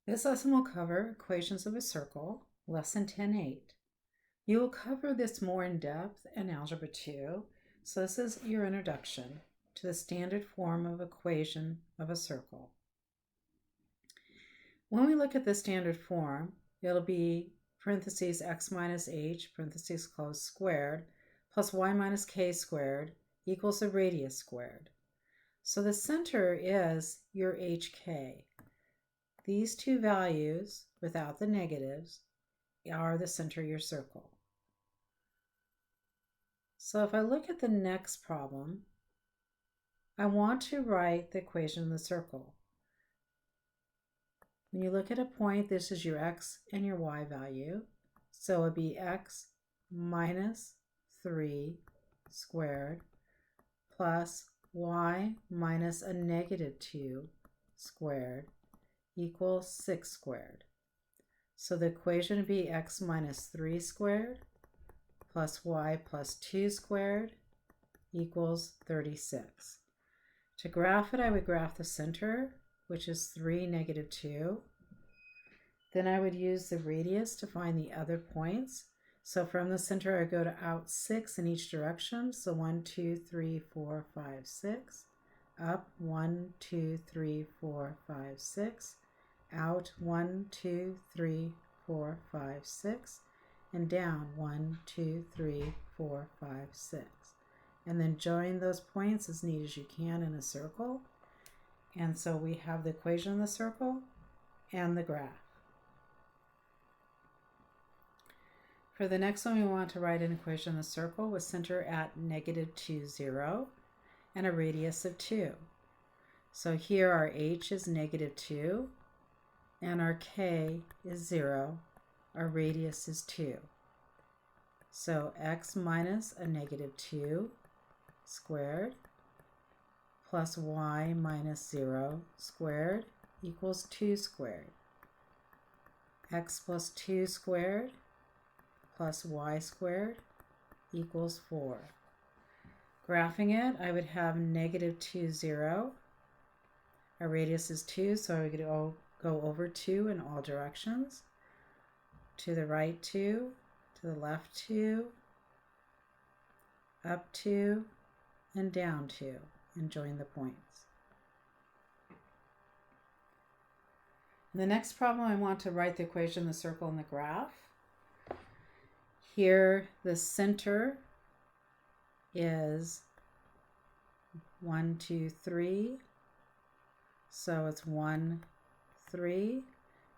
This lesson will cover equations of a circle, lesson 10.8. You will cover this more in depth in Algebra 2, so this is your introduction to the standard form of equation of a circle. When we look at the standard form, it'll be parentheses x minus h, parentheses closed, squared, plus y minus k squared equals the radius squared. So the center is your hk. These two values, without the negatives, are the center of your circle. So if I look at the next problem, I want to write the equation of the circle. When you look at a point, this is your x and your y value. So it would be x minus 3 squared plus y minus a negative 2 squared equals 6 squared. So the equation would be x minus 3 squared plus y plus 2 squared equals 36. To graph it, I would graph the center, which is 3, negative 2. Then I would use the radius to find the other points. So from the center, I go to out 6 in each direction. So 1, 2, 3, 4, 5, 6. Up 1, 2, 3, 4, 5, 6. Out 1, 2, 3, 4, 5, 6. And down 1, 2, 3, 4, 5, 6. And then join those points as neat as you can in a circle. And so we have the equation of the circle and the graph. For the next one, we want to write an equation of the circle with center at negative 2, 0, and a radius of 2. So here our h is negative 2, and our k is 0. Our radius is 2. So x minus a negative 2 squared plus y minus 0 squared equals 2 squared. X plus 2 squared plus y squared equals 4. Graphing it, I would have negative 2, 0. Our radius is 2, so I could go over 2 in all directions. To the right 2, to the left 2, up 2, and down 2, and join the points. In the next problem, I want to write the equation of the circle and the graph. Here, the center is 1, 2, 3. So it's 1, 3.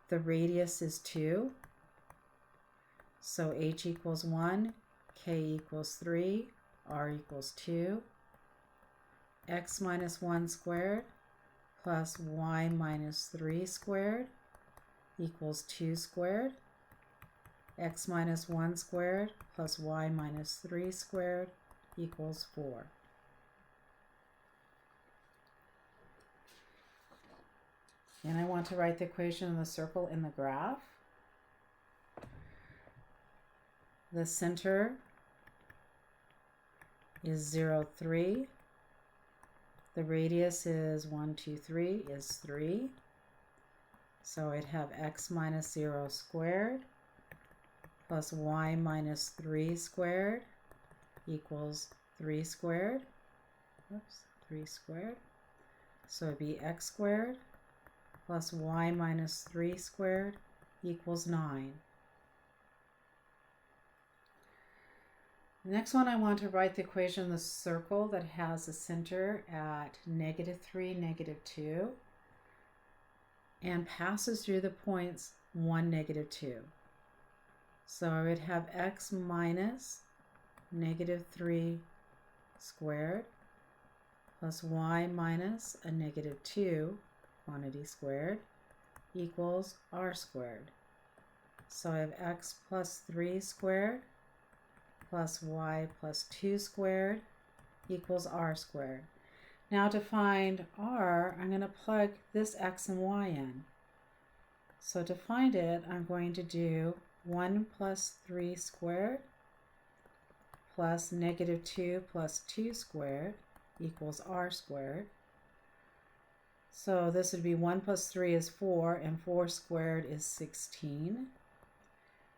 The radius is 2. So h equals 1, k equals 3, r equals 2. X minus 1 squared plus y minus 3 squared equals 2 squared. X minus 1 squared plus y minus 3 squared equals 4. And I want to write the equation of the circle in the graph. The center is 0, 3. The radius is 1, 2, 3 is 3. So I'd have x minus 0 squared plus y minus 3 squared equals 3 squared. Oops, 3 squared. So it'd be x squared plus y minus 3 squared equals 9. The next one, I want to write the equation of the circle that has a center at negative 3, negative 2, and passes through the points 1, negative 2. So I would have x minus negative 3 squared plus y minus a negative 2 quantity squared equals r squared. So I have x plus 3 squared plus y plus 2 squared equals r squared. Now to find r, I'm going to plug this x and y in. So to find it, I'm going to do 1 plus 3 squared plus negative 2 plus 2 squared equals r squared. So this would be 1 plus 3 is 4, and 4 squared is 16.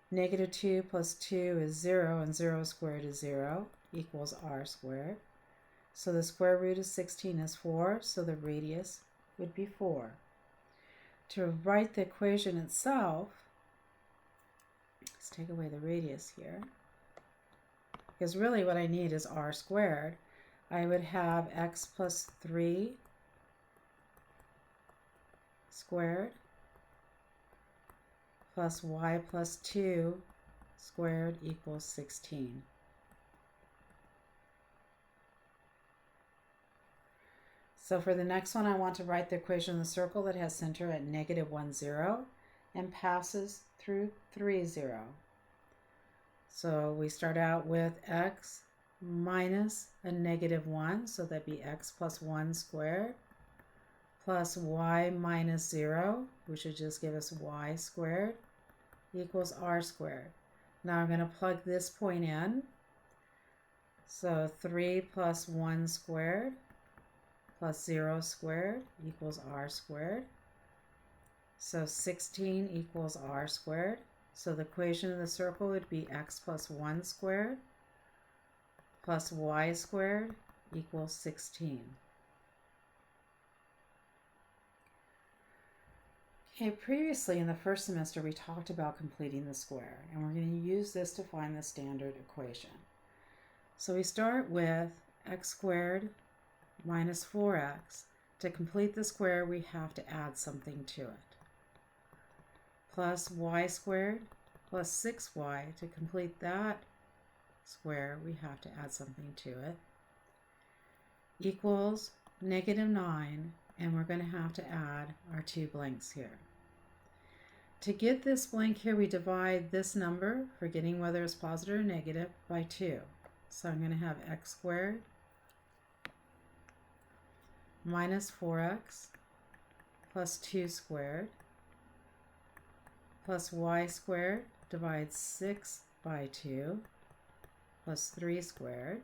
Negative 2 plus 2 is 0, and 0 squared is 0, equals r squared. So the square root of 16 is 4, so the radius would be 4. To write the equation itself, let's take away the radius here, because really what I need is r squared. I would have x plus 3 squared plus y plus 2 squared equals 16. So for the next one, I want to write the equation of the circle that has center at negative 1, 0 and passes through 3, 0. So we start out with x minus a negative 1, so that'd be x plus 1 squared, plus y minus 0, which would just give us y squared, equals r squared. Now I'm going to plug this point in. So 3 plus 1 squared plus 0 squared equals r squared. So 16 equals r squared. So the equation of the circle would be x plus 1 squared plus y squared equals 16. Okay, previously in the first semester we talked about completing the square, and we're going to use this to find the standard equation. So we start with x squared minus 4x. To complete the square, we have to add something to it. Plus y squared plus 6y. To complete that square, we have to add something to it. Equals negative 9, and we're going to have to add our 2 blanks here. To get this blank here, we divide this number, forgetting whether it's positive or negative, by 2. So I'm going to have x squared minus 4x plus 2 squared plus y squared divides 6 by 2 plus 3 squared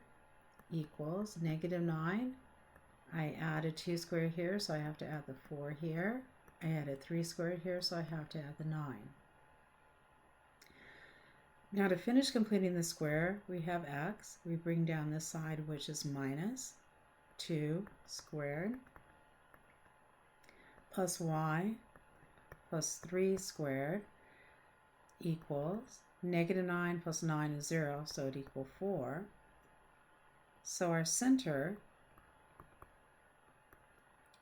equals negative 9. I added 2 squared here, so I have to add the 4 here. I added 3 squared here, so I have to add the 9. Now to finish completing the square, we have x. We bring down this side, which is minus 2 squared plus y plus 3 squared equals negative 9 plus 9 is 0, so it equals 4. So our center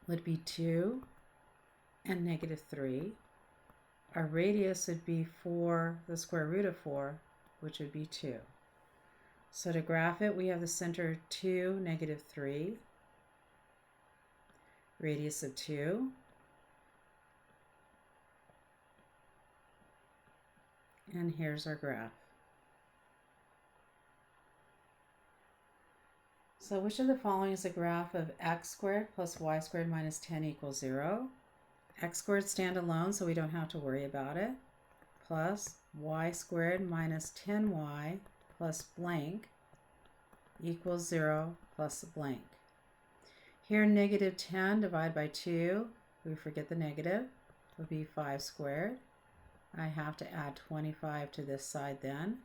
would be 2 and negative 3. Our radius would be 4, the square root of 4, which would be 2. So to graph it, we have the center 2, negative 3, radius of 2, and here's our graph. So which of the following is a graph of x squared plus y squared minus 10 equals 0? X squared stand alone, so we don't have to worry about it, plus y squared minus 10y plus blank equals 0 plus blank. Here negative 10 divided by 2, we forget the negative, would be 5 squared. I have to add 25 to this side then.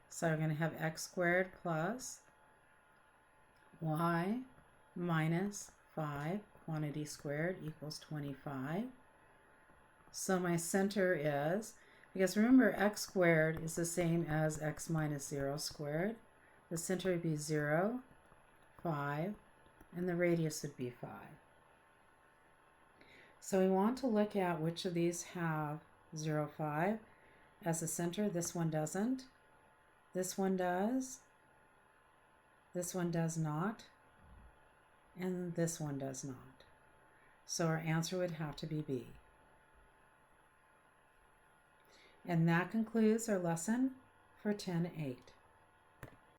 So I'm going to have x squared plus y minus 5 quantity squared equals 25. So my center is, because remember x squared is the same as x minus 0 squared. The center would be 0, 5, and the radius would be 5. So we want to look at which of these have 0, 5 as a center. This one doesn't. This one does. This one does not. And this one does not. So our answer would have to be B. And that concludes our lesson for 10-8.